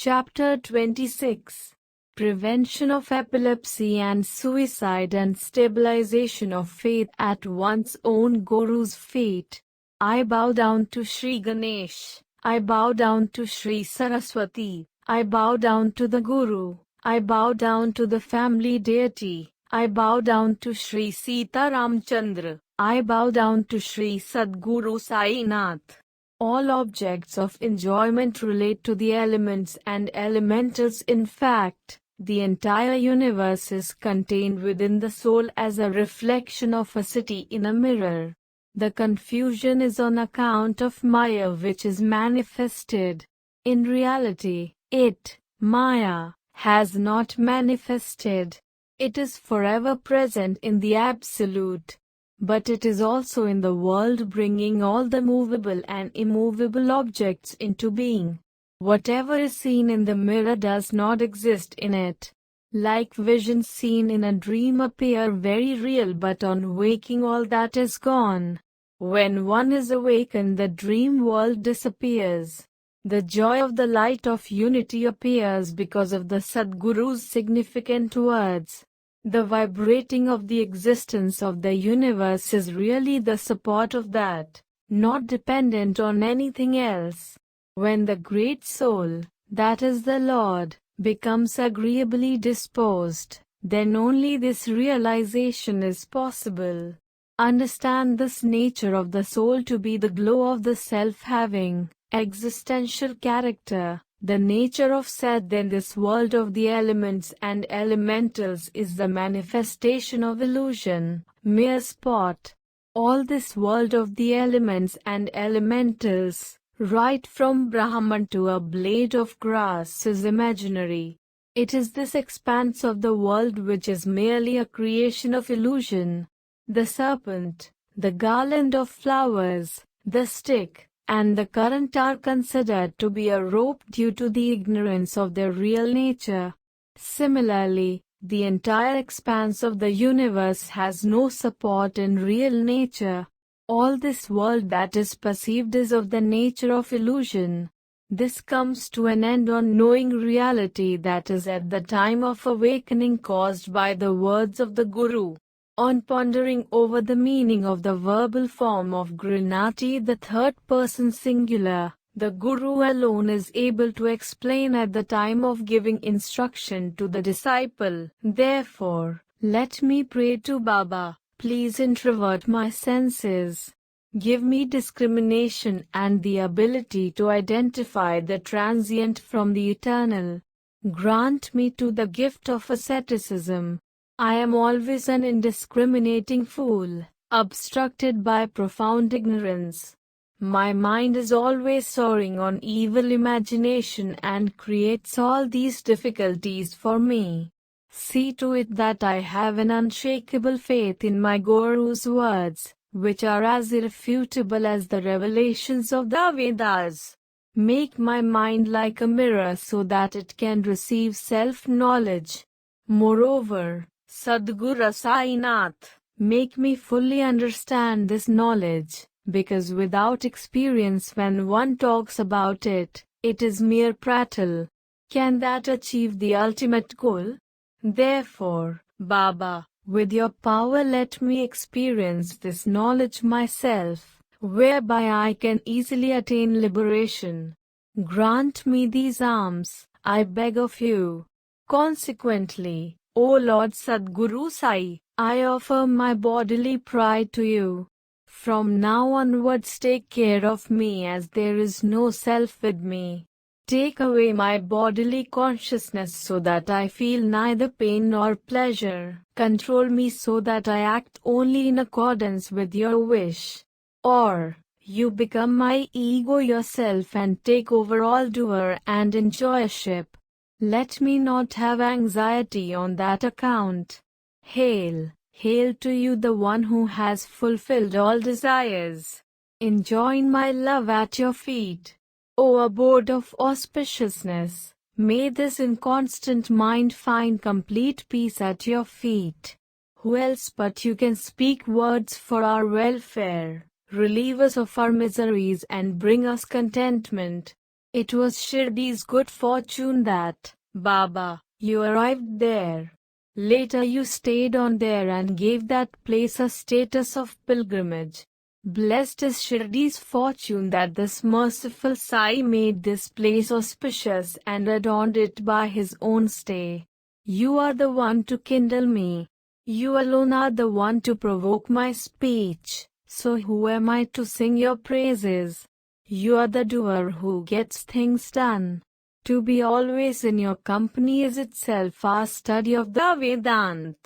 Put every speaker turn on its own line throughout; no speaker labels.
Chapter 26. Prevention of Epilepsy and Suicide and Stabilization of Faith at One's Own Guru's Feet. I bow down to Sri Ganesh. I bow down to Sri Saraswati. I bow down to the Guru. I bow down to the family deity. I bow down to Sri Sita Ramchandra. I bow down to Sri Sadguru Sai Nath. All objects of enjoyment relate to the elements and elementals. In fact, the entire universe is contained within the soul as a reflection of a city in a mirror. The confusion is on account of Maya, which is manifested. In reality, Maya, has not manifested. It is forever present in the Absolute. But it is also in the world, bringing all the movable and immovable objects into being. Whatever is seen in the mirror does not exist in it. Like visions seen in a dream appear very real, but on waking all that is gone. When one is awakened, the dream world disappears. The joy of the light of unity appears because of the Sadguru's significant words. The vibrating of the existence of the universe is really the support of that, not dependent on anything else. When the great soul, that is the Lord, becomes agreeably disposed, then only this realization is possible. Understand this nature of the soul to be the glow of the self-having, existential character. The nature of Sat, then this world of the elements and elementals is the manifestation of illusion, mere spot. All this world of the elements and elementals, right from Brahman to a blade of grass, is imaginary. It is this expanse of the world which is merely a creation of illusion. The serpent, the garland of flowers, the stick, and the current are considered to be a rope due to the ignorance of their real nature. Similarly, the entire expanse of the universe has no support in real nature. All this world that is perceived is of the nature of illusion. This comes to an end on knowing reality, that is at the time of awakening caused by the words of the Guru. On pondering over the meaning of the verbal form of Granati, the third person singular, the Guru alone is able to explain at the time of giving instruction to the disciple. Therefore, let me pray to Baba, please introvert my senses. Give me discrimination and the ability to identify the transient from the eternal. Grant me to the gift of asceticism. I am always an indiscriminating fool, obstructed by profound ignorance. My mind is always soaring on evil imagination and creates all these difficulties for me. See to it that I have an unshakable faith in my Guru's words, which are as irrefutable as the revelations of the Vedas. Make my mind like a mirror so that it can receive self-knowledge. Moreover, Sadguru Sai Nath, make me fully understand this knowledge, because without experience, when one talks about it, it is mere prattle. Can that achieve the ultimate goal? Therefore, Baba, with your power let me experience this knowledge myself, whereby I can easily attain liberation. Grant me these alms, I beg of you. Consequently, O Lord Sadguru Sai, I offer my bodily pride to you. From now onwards take care of me, as there is no self with me. Take away my bodily consciousness so that I feel neither pain nor pleasure. Control me so that I act only in accordance with your wish. Or, you become my ego yourself and take over all doer and enjoyership. Let me not have anxiety on that account. Hail, hail to you, the one who has fulfilled all desires. Enjoin my love at your feet. O abode of auspiciousness, may this inconstant mind find complete peace at your feet. Who else but you can speak words for our welfare, relieve us of our miseries and bring us contentment? It was Shirdi's good fortune that, Baba, you arrived there. Later you stayed on there and gave that place a status of pilgrimage. Blessed is Shirdi's fortune that this merciful Sai made this place auspicious and adorned it by his own stay. You are the one to kindle me. You alone are the one to provoke my speech. So who am I to sing your praises? You are the doer who gets things done. To be always in your company is itself our study of the Vedant.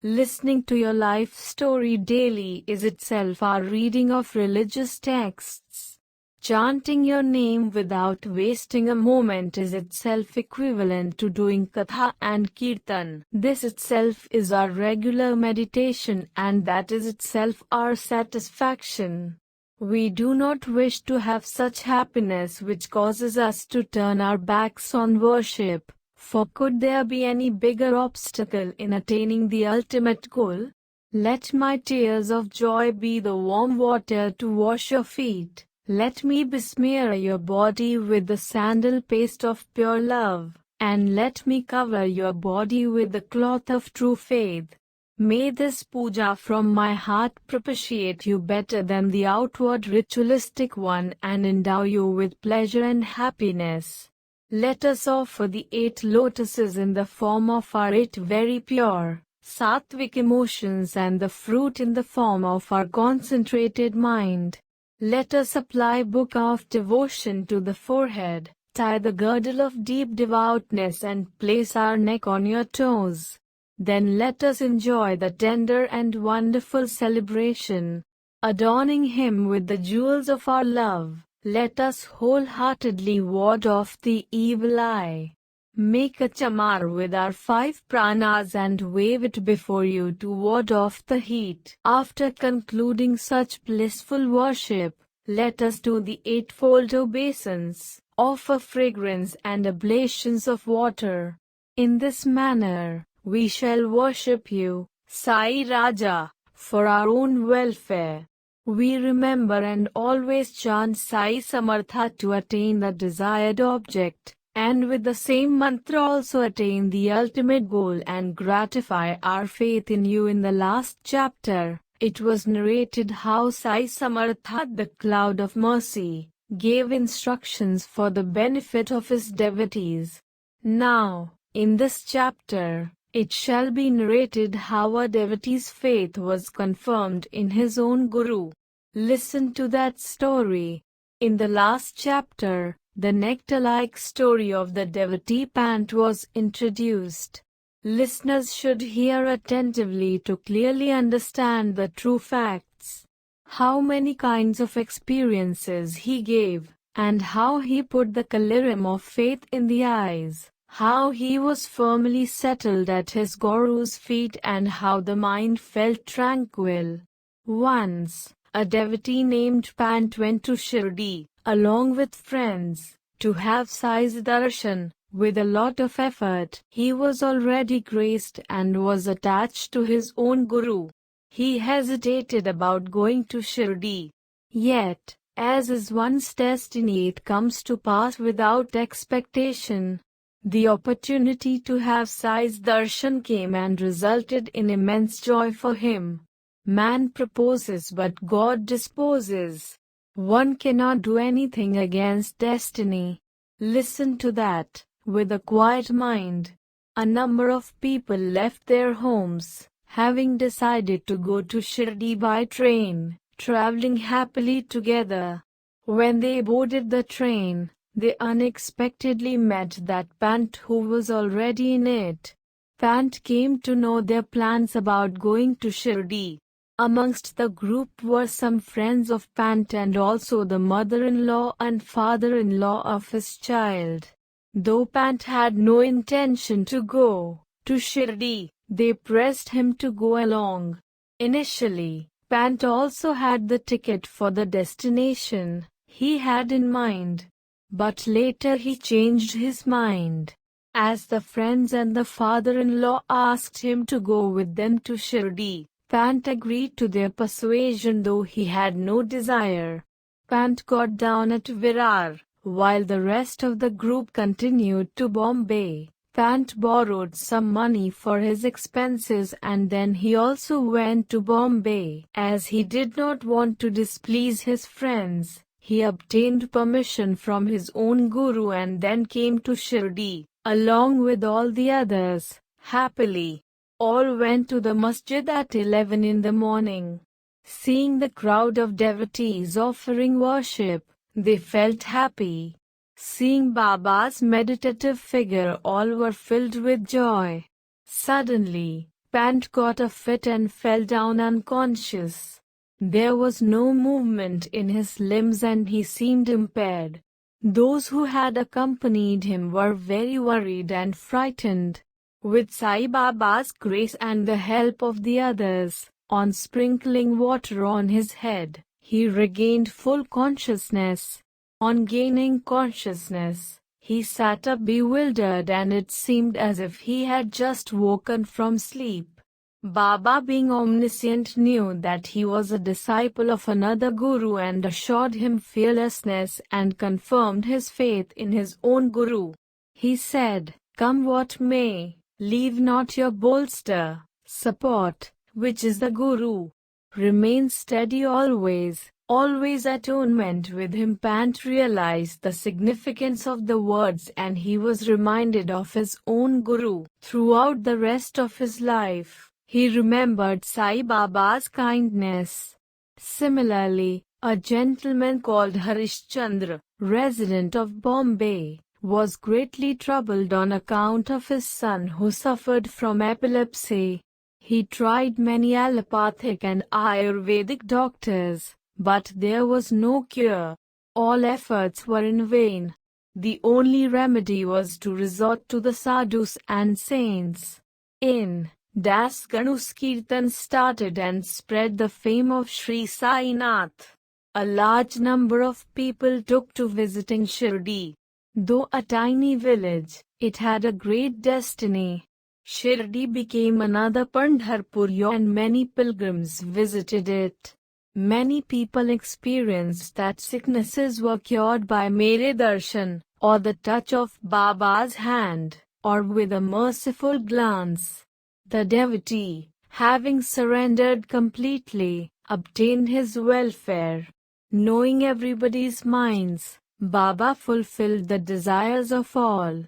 Listening to your life story daily is itself our reading of religious texts. Chanting your name without wasting a moment is itself equivalent to doing Katha and Kirtan. This itself is our regular meditation, and that is itself our satisfaction. We do not wish to have such happiness which causes us to turn our backs on worship, for could there be any bigger obstacle in attaining the ultimate goal? Let my tears of joy be the warm water to wash your feet. Let me besmear your body with the sandal paste of pure love, and let me cover your body with the cloth of true faith. May this puja from my heart propitiate you better than the outward ritualistic one and endow you with pleasure and happiness. Let us offer the 8 lotuses in the form of our 8 very pure, sattvic emotions and the fruit in the form of our concentrated mind. Let us apply book of devotion to the forehead, tie the girdle of deep devoutness and place our neck on your toes. Then let us enjoy the tender and wonderful celebration. Adorning him with the jewels of our love, let us wholeheartedly ward off the evil eye. Make a chamar with our 5 pranas and wave it before you to ward off the heat. After concluding such blissful worship, let us do the 8-fold obeisance, offer fragrance and oblations of water. In this manner, we shall worship you, Sai Raja, for our own welfare. We remember and always chant Sai Samartha to attain the desired object, and with the same mantra also attain the ultimate goal and gratify our faith in you. In the last chapter, it was narrated how Sai Samartha, the cloud of mercy, gave instructions for the benefit of his devotees. Now, in this chapter, it shall be narrated how a devotee's faith was confirmed in his own Guru. Listen to that story. In the last chapter, the nectar-like story of the devotee Pant was introduced. Listeners should hear attentively to clearly understand the true facts. How many kinds of experiences he gave, and how he put the calirum of faith in the eyes, how he was firmly settled at his Guru's feet, and how the mind felt tranquil. Once, a devotee named Pant went to Shirdi, along with friends, to have Sai's darshan. With a lot of effort, he was already graced and was attached to his own Guru. He hesitated about going to Shirdi. Yet, as is one's destiny, it comes to pass without expectation. The opportunity to have Sai's darshan came and resulted in immense joy for him. Man proposes but God disposes. One cannot do anything against destiny. Listen to that. With a quiet mind, a number of people left their homes, having decided to go to Shirdi by train, traveling happily together. When they boarded the train, they unexpectedly met that Pant who was already in it. Pant came to know their plans about going to Shirdi. Amongst the group were some friends of Pant and also the mother-in-law and father-in-law of his child. Though Pant had no intention to go to Shirdi, they pressed him to go along. Initially, Pant also had the ticket for the destination he had in mind, but later he changed his mind. As the friends and the father-in-law asked him to go with them to Shirdi, Pant agreed to their persuasion though he had no desire. Pant got down at Virar, While the rest of the group continued to Bombay, Pant borrowed some money for his expenses and then he also went to Bombay. As he did not want to displease his friends, he obtained permission from his own guru and then came to Shirdi, along with all the others. Happily, all went to the masjid at 11 in the morning. Seeing the crowd of devotees offering worship, they felt happy. Seeing Baba's meditative figure, all were filled with joy. Suddenly, Pant got a fit and fell down unconscious. There was no movement in his limbs and he seemed impaired. Those who had accompanied him were very worried and frightened. With Sai Baba's grace and the help of the others, on sprinkling water on his head, he regained full consciousness. On gaining consciousness, he sat up bewildered and it seemed as if he had just woken from sleep. Baba, being omniscient, knew that he was a disciple of another guru and assured him fearlessness and confirmed his faith in his own guru. He said, "Come what may, leave not your bolster, support, which is the guru. Remain steady always. Always atonement with him." Pant realized the significance of the words and he was reminded of his own guru. Throughout the rest of his life, he remembered Sai Baba's kindness. Similarly, a gentleman called Harishchandra, resident of Bombay, was greatly troubled on account of his son who suffered from epilepsy. He tried many allopathic and Ayurvedic doctors, but there was no cure. All efforts were in vain. The only remedy was to resort to the sadhus and saints. In Das Ganu's Kirtan started and spread the fame of Sri Sai Nath. A large number of people took to visiting Shirdi. Though a tiny village, it had a great destiny. Shirdi became another Pandharpur and many pilgrims visited it. Many people experienced that sicknesses were cured by Mere Darshan, or the touch of Baba's hand, or with a merciful glance. The devotee, having surrendered completely, obtained his welfare. Knowing everybody's minds, Baba fulfilled the desires of all.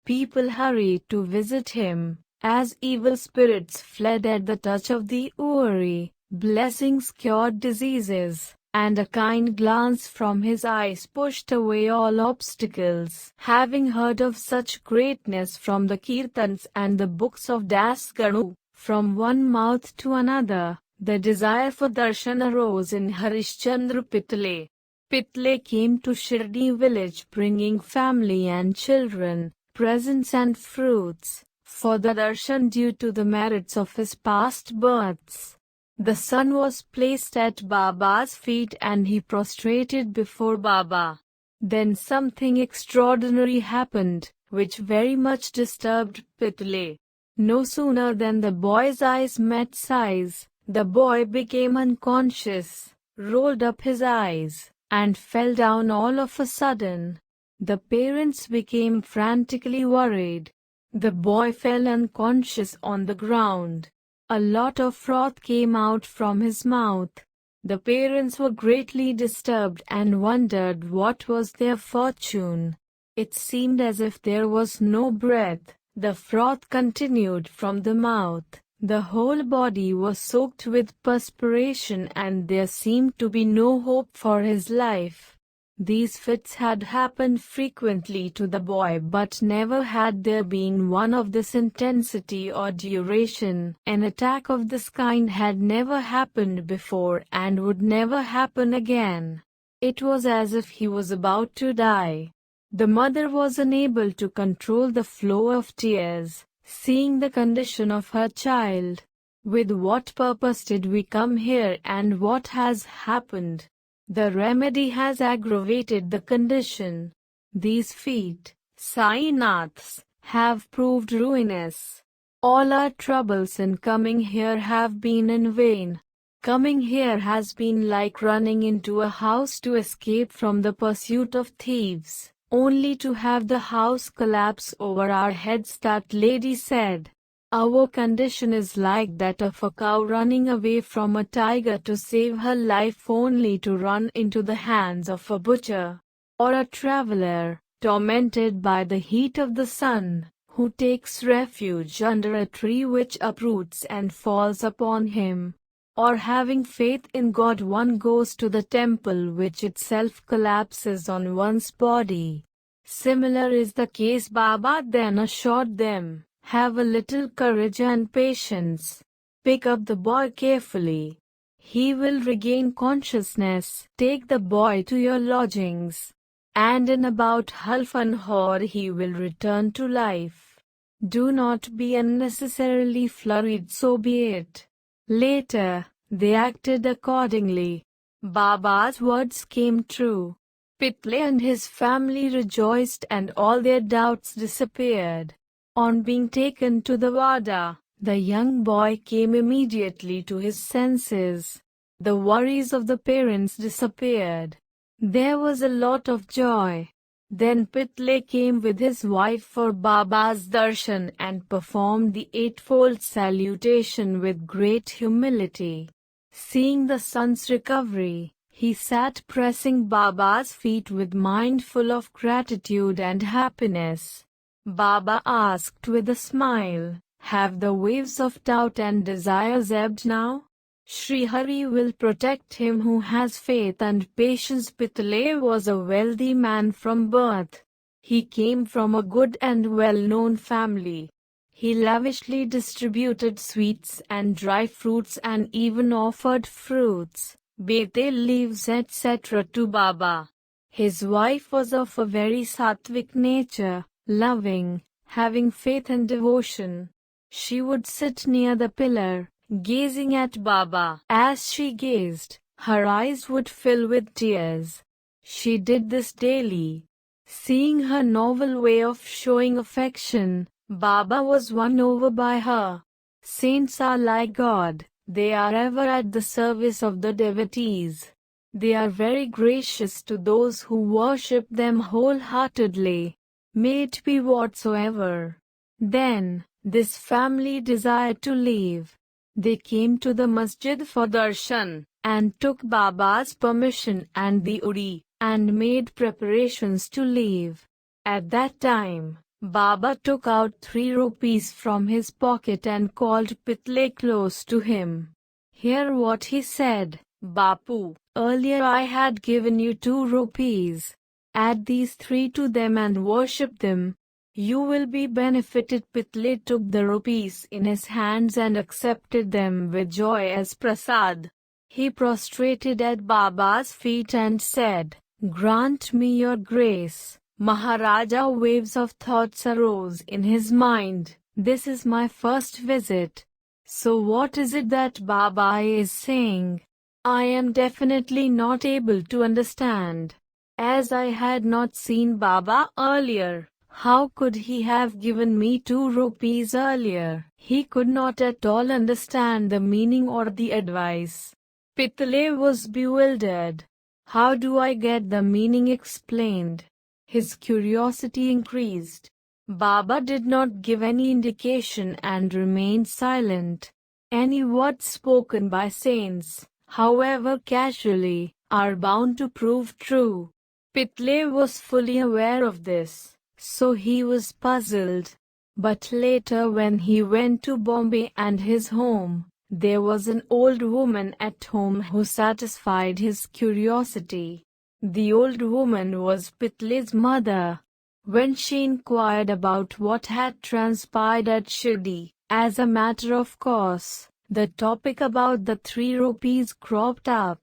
People hurried to visit him, as evil spirits fled at the touch of the Uri. Blessings cured diseases, and a kind glance from his eyes pushed away all obstacles. Having heard of such greatness from the Kirtans and the books of Das Ganu, from one mouth to another, the desire for darshan arose in Harishchandra Pitle. Pitle came to Shirdi village bringing family and children, presents and fruits, for the darshan due to the merits of his past births. The son was placed at Baba's feet and he prostrated before Baba. Then something extraordinary happened, which very much disturbed Pitle. No sooner than the boy's eyes met Sai's, the boy became unconscious, rolled up his eyes, and fell down all of a sudden. The parents became frantically worried. The boy fell unconscious on the ground. A lot of froth came out from his mouth. The parents were greatly disturbed and wondered what was their fortune. It seemed as if there was no breath. The froth continued from the mouth. The whole body was soaked with perspiration and there seemed to be no hope for his life. These fits had happened frequently to the boy, but never had there been one of this intensity or duration. An attack of this kind had never happened before and would never happen again. It was as if he was about to die. The mother was unable to control the flow of tears, seeing the condition of her child. With what purpose did we come here and what has happened? The remedy has aggravated the condition. These feet, Sai Naths, have proved ruinous. All our troubles in coming here have been in vain. Coming here has been like running into a house to escape from the pursuit of thieves, only to have the house collapse over our heads," that lady said. "Our condition is like that of a cow running away from a tiger to save her life, only to run into the hands of a butcher, or a traveler, tormented by the heat of the sun, who takes refuge under a tree which uproots and falls upon him. Or having faith in God, one goes to the temple which itself collapses on one's body. Similar is the case," Baba then assured them. "Have a little courage and patience. Pick up the boy carefully. He will regain consciousness. Take the boy to your lodgings, and in about half an hour he will return to life. Do not be unnecessarily flurried, so be it." Later, they acted accordingly. Baba's words came true. Pitle and his family rejoiced and all their doubts disappeared. On being taken to the wada, the young boy came immediately to his senses. The worries of the parents disappeared. There was a lot of joy. Then Pitle came with his wife for Baba's darshan and performed the eightfold salutation with great humility. Seeing the son's recovery, he sat pressing Baba's feet with mind full of gratitude and happiness. Baba asked with a smile, "Have the waves of doubt and desires ebbed now? Sri Hari will protect him who has faith and patience." Pitle was a wealthy man from birth. He came from a good and well-known family. He lavishly distributed sweets and dry fruits and even offered fruits, betel leaves, etc. to Baba. His wife was of a very sattvic nature, loving, having faith and devotion. She would sit near the pillar, gazing at Baba. As she gazed, her eyes would fill with tears. She did this daily. Seeing her novel way of showing affection, Baba was won over by her. Saints are like God, they are ever at the service of the devotees. They are very gracious to those who worship them wholeheartedly, may it be whatsoever. Then, this family desired to leave. They came to the masjid for darshan, and took Baba's permission and the udi, and made preparations to leave. At that time, Baba took out 3 rupees from his pocket and called Pitle close to him. Hear what he said. "Bapu, earlier I had given you 2 rupees. Add these 3 to them and worship them. You will be benefited." Pitle took the rupees in his hands and accepted them with joy as prasad. He prostrated at Baba's feet and said, "Grant me your grace." Maharaja. Waves of thoughts arose in his mind. This is my first visit. So what is it that Baba is saying? I am definitely not able to understand. As I had not seen Baba earlier, how could he have given me 2 rupees earlier? He could not at all understand the meaning or the advice. Pitle was bewildered. How do I get the meaning explained? His curiosity increased. Baba did not give any indication and remained silent. Any words spoken by saints, however casually, are bound to prove true. Pitle was fully aware of this, so he was puzzled. But later, when he went to Bombay and his home, there was an old woman at home who satisfied his curiosity. The old woman was Pitle's mother. When she inquired about what had transpired at Shirdi, as a matter of course, the topic about the 3 rupees cropped up.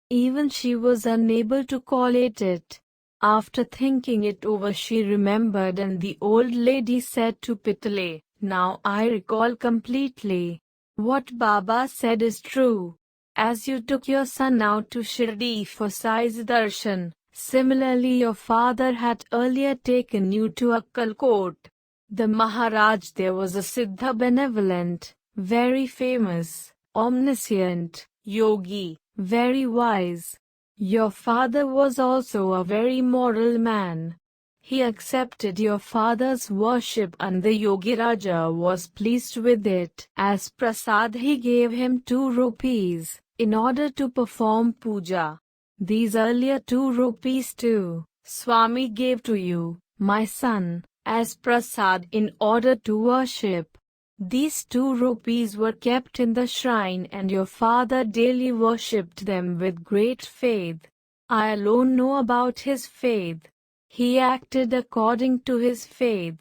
Even she was unable to collate it. After thinking it over, she remembered, and the old lady said to Pitle, "Now I recall completely. What Baba said is true. As you took your son out to Shirdi for Sai's darshan, similarly your father had earlier taken you to Akkalkot. The Maharaj there was a Siddha benevolent, very famous, omniscient, yogi, very wise. Your father was also a very moral man. He accepted your father's worship and the Yogi Raja was pleased with it. As prasad he gave him 2 rupees in order to perform puja. These earlier 2 rupees too, Swami gave to you, my son, as prasad in order to worship. These 2 rupees were kept in the shrine and your father daily worshipped them with great faith. I alone know about his faith. He acted according to his faith.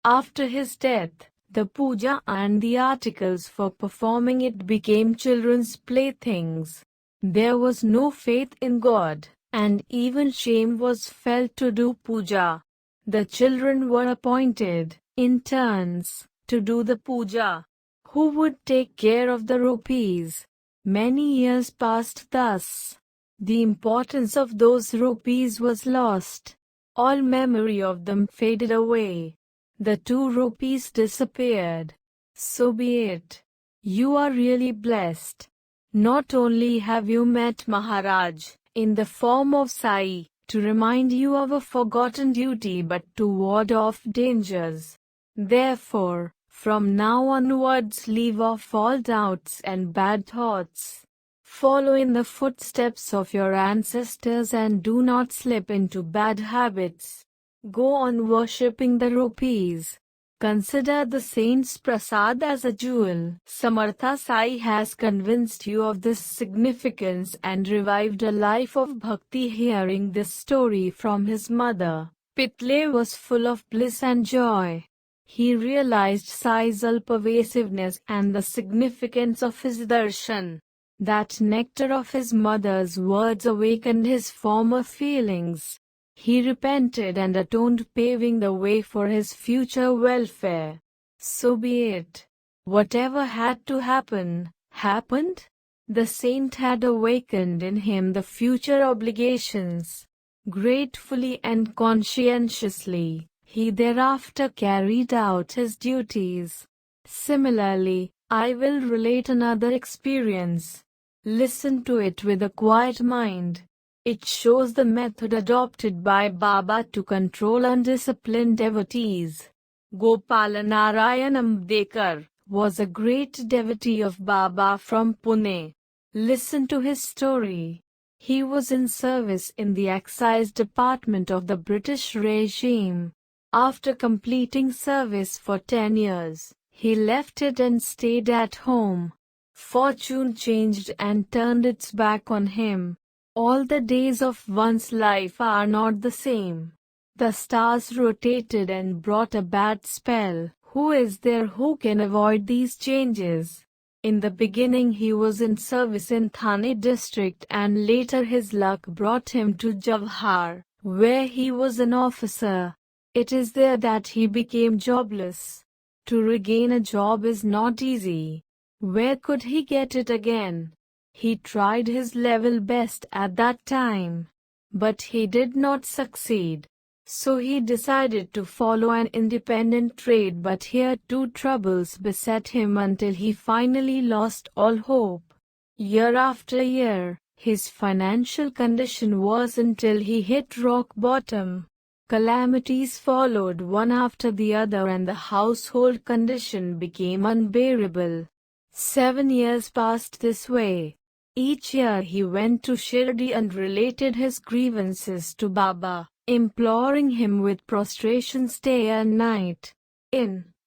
After his death, the puja and the articles for performing it became children's playthings. There was no faith in God, and even shame was felt to do puja. The children were appointed, in turns, to do the puja. Who would take care of the rupees? Many years passed thus. The importance of those rupees was lost. All memory of them faded away. The 2 rupees disappeared. So be it. You are really blessed. Not only have you met Maharaj, in the form of Sai, to remind you of a forgotten duty but to ward off dangers. Therefore, from now onwards leave off all doubts and bad thoughts. Follow in the footsteps of your ancestors and do not slip into bad habits. Go on worshipping the rupees. Consider the saint's prasad as a jewel. Samarth Sai has convinced you of this significance and revived a life of bhakti hearing this story from his mother. Pitle was full of bliss and joy. He realized Sai's all-pervasiveness and the significance of his darshan. That nectar of his mother's words awakened his former feelings. He repented and atoned, paving the way for his future welfare. So be it. Whatever had to happen, happened. The saint had awakened in him the future obligations. Gratefully and conscientiously, he thereafter carried out his duties. Similarly, I will relate another experience. Listen to it with a quiet mind. It shows the method adopted by Baba to control undisciplined devotees. Gopalanarayan Ambedkar was a great devotee of Baba from Pune. Listen to his story. He was in service in the excise department of the British regime. After completing service for 10 years, he left it and stayed at home. Fortune changed and turned its back on him. All the days of one's life are not the same. The stars rotated and brought a bad spell. Who is there who can avoid these changes? In the beginning he was in service in Thane district and later his luck brought him to Jawhar, where he was an officer. It is there that he became jobless. To regain a job is not easy. Where could he get it again? He tried his level best at that time, but he did not succeed. So he decided to follow an independent trade, but here too troubles beset him until he finally lost all hope. Year after year, his financial condition worsened till he hit rock bottom. Calamities followed one after the other and the household condition became unbearable. 7 years passed this way. Each year he went to Shirdi and related his grievances to Baba, imploring him with prostrations day and night.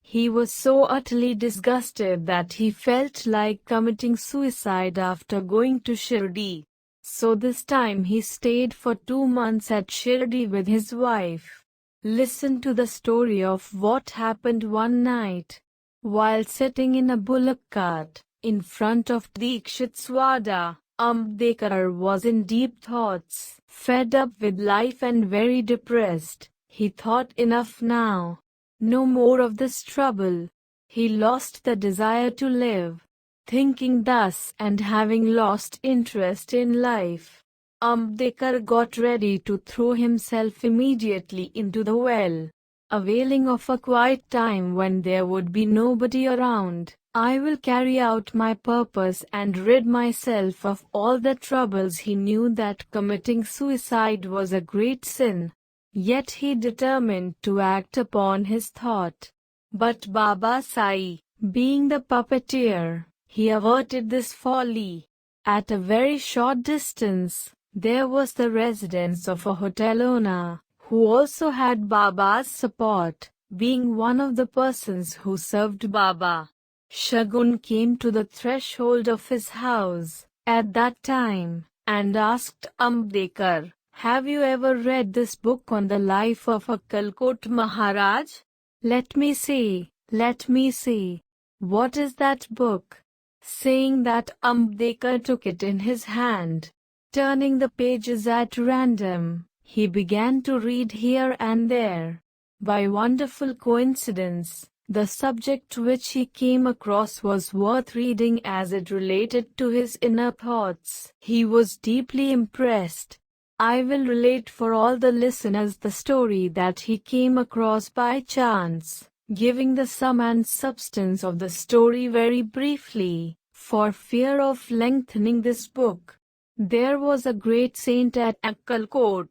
He was so utterly disgusted that he felt like committing suicide after going to Shirdi. So this time he stayed for 2 months at Shirdi with his wife. Listen to the story of what happened one night. While sitting in a bullock cart, in front of Dikshitswada, Ambedkar was in deep thoughts, fed up with life and very depressed. He thought, enough now. No more of this trouble. He lost the desire to live. Thinking thus and having lost interest in life, Ambedkar got ready to throw himself immediately into the well. Availing of a quiet time when there would be nobody around, I will carry out my purpose and rid myself of all the troubles. He knew that committing suicide was a great sin. Yet he determined to act upon his thought. But Baba Sai, being the puppeteer, he averted this folly. At a very short distance, there was the residence of a hotel owner, who also had Baba's support, being one of the persons who served Baba. Shagun came to the threshold of his house at that time and asked Ambedkar, "Have you ever read this book on the life of Akkalkot Maharaj?" Let me see. What is that book?" Saying that, Ambedkar took it in his hand. Turning the pages at random, he began to read here and there. By wonderful coincidence, the subject which he came across was worth reading as it related to his inner thoughts. He was deeply impressed. I will relate for all the listeners the story that he came across by chance, giving the sum and substance of the story very briefly, for fear of lengthening this book. There was a great saint at Akkalkot.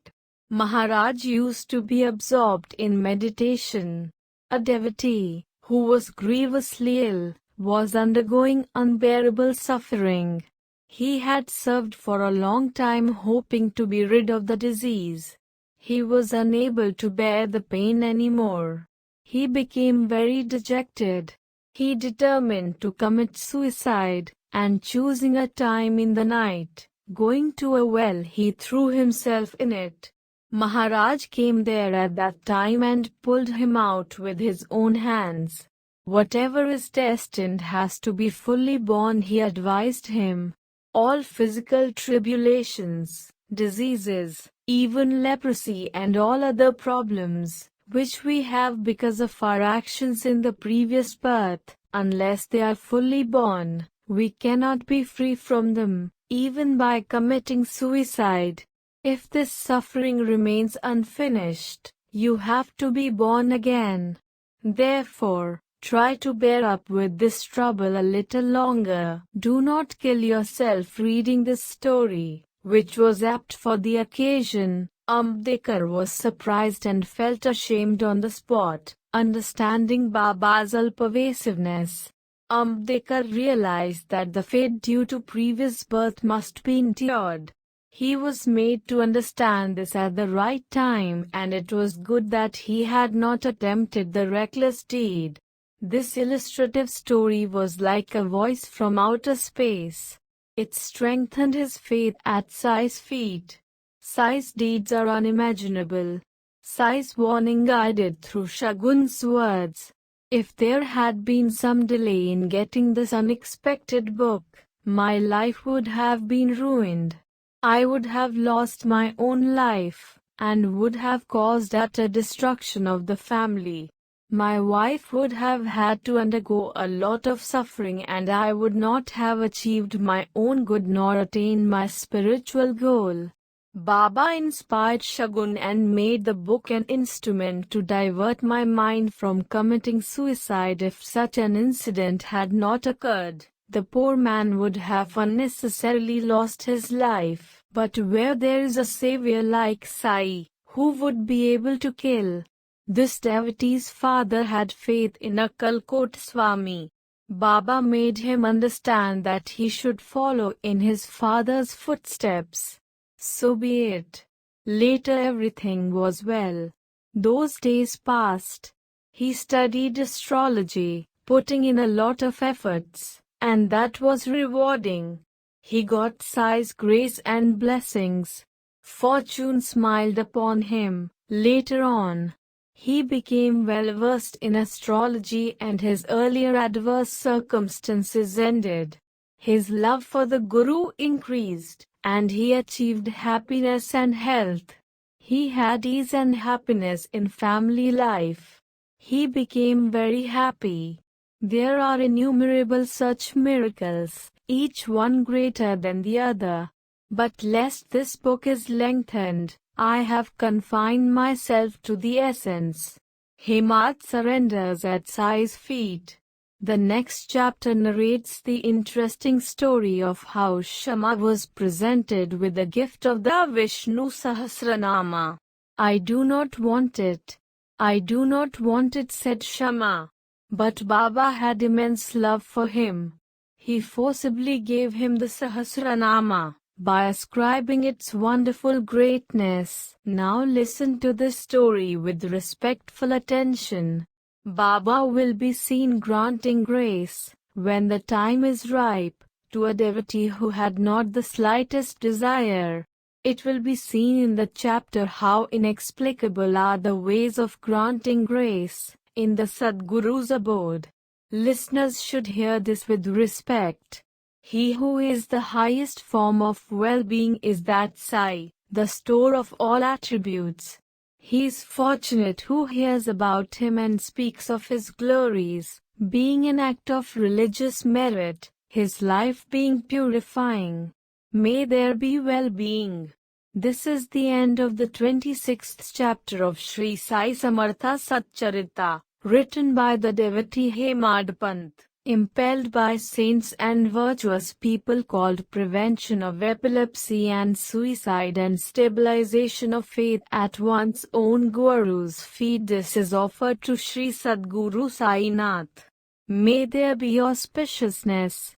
Maharaj used to be absorbed in meditation. A devotee, who was grievously ill, was undergoing unbearable suffering. He had served for a long time hoping to be rid of the disease. He was unable to bear the pain anymore. He became very dejected. He determined to commit suicide, and choosing a time in the night, going to a well, he threw himself in it. Maharaj came there at that time and pulled him out with his own hands. "Whatever is destined has to be fully borne," he advised him. "All physical tribulations, diseases, even leprosy and all other problems, which we have because of our actions in the previous birth, unless they are fully borne, we cannot be free from them, even by committing suicide. If this suffering remains unfinished, you have to be born again. Therefore, try to bear up with this trouble a little longer. Do not kill yourself." Reading this story, which was apt for the occasion, Ambedkar was surprised and felt ashamed on the spot. Understanding Baba's all-pervasiveness, Ambedkar realized that the fate due to previous birth must be endured. He was made to understand this at the right time, and it was good that he had not attempted the reckless deed. This illustrative story was like a voice from outer space. It strengthened his faith at Sai's feet. Sai's deeds are unimaginable. Sai's warning guided through Shagun's words. If there had been some delay in getting this unexpected book, my life would have been ruined. I would have lost my own life, and would have caused utter destruction of the family. My wife would have had to undergo a lot of suffering, and I would not have achieved my own good nor attained my spiritual goal. Baba inspired Shagun and made the book an instrument to divert my mind from committing suicide. If such an incident had not occurred, the poor man would have unnecessarily lost his life. But where there is a savior like Sai, who would be able to kill? This devotee's father had faith in Akkalkot Swami. Baba made him understand that he should follow in his father's footsteps. So be it. Later everything was well. Those days passed. He studied astrology, putting in a lot of efforts, and that was rewarding. He got Sai's grace and blessings. Fortune smiled upon him. Later on, he became well versed in astrology, and his earlier adverse circumstances ended. His love for the Guru increased, and he achieved happiness and health. He had ease and happiness in family life. He became very happy. There are innumerable such miracles, each one greater than the other. But lest this book is lengthened, I have confined myself to the essence. Hemant surrenders at Sai's feet. The next chapter narrates the interesting story of how Shama was presented with the gift of the Vishnu Sahasranama. "I do not want it. I do not want it," said Shama. But Baba had immense love for him. He forcibly gave him the Sahasranama by ascribing its wonderful greatness. Now listen to this story with respectful attention. Baba will be seen granting grace, when the time is ripe, to a devotee who had not the slightest desire. It will be seen in the chapter how inexplicable are the ways of granting grace in the Sadguru's abode. Listeners should hear this with respect. He who is the highest form of well-being is that Sai, the store of all attributes. He is fortunate who hears about him and speaks of his glories, being an act of religious merit, his life being purifying. May there be well-being. This is the end of the 26th chapter of Sri Sai Samartha Satcharitra, written by the devotee Hemadpant, impelled by saints and virtuous people, called Prevention of Epilepsy and Suicide and Stabilization of Faith at One's Own Guru's Feet. This is offered to Sri Sadguru Sai Nath. May there be auspiciousness.